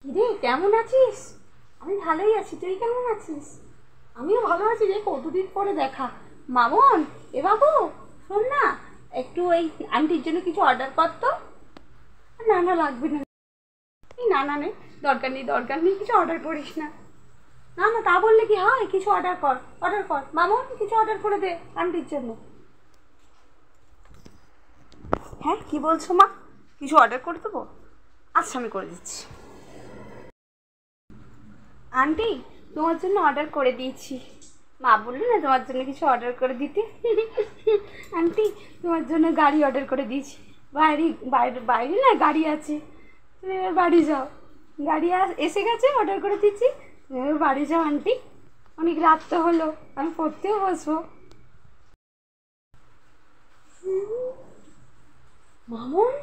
কিরে কেমন আছিস? আমি ভালোই আছি, তুই কেমন আছিস? আমিও ভালো আছি রে, কতদিন পরে দেখা। মামন, এ বাবু, শোন না, একটু ওই আন্টির জন্য কিছু অর্ডার কর তো। না না, লাগবে না। এই না না নে, দরকার নেই, কিছু অর্ডার করিস না। না না, তা বললে কি হয়? কিছু অর্ডার কর মামন, কিছু অর্ডার করে দে আন্টির জন্য। হ্যাঁ, কি বলছো মা? কিছু অর্ডার করে দেবো? আচ্ছা, আমি করে দিচ্ছি। আন্টি, তোমার জন্য অর্ডার করে দিয়েছি। মা বললো না তোমার জন্য কিছু অর্ডার করে দিতে। আন্টি, তোমার জন্য গাড়ি অর্ডার করে দিয়েছি। বাইরে বাইরে বাইরে না গাড়ি আছে, তুমি এবার বাড়ি যাও। গাড়ি এসে গেছে, অর্ডার করে দিচ্ছি। তুমি এবার বাড়ি যাও আন্টি, অনেক রাত তো হলো, আমি পড়তেও বসবো। মামুন,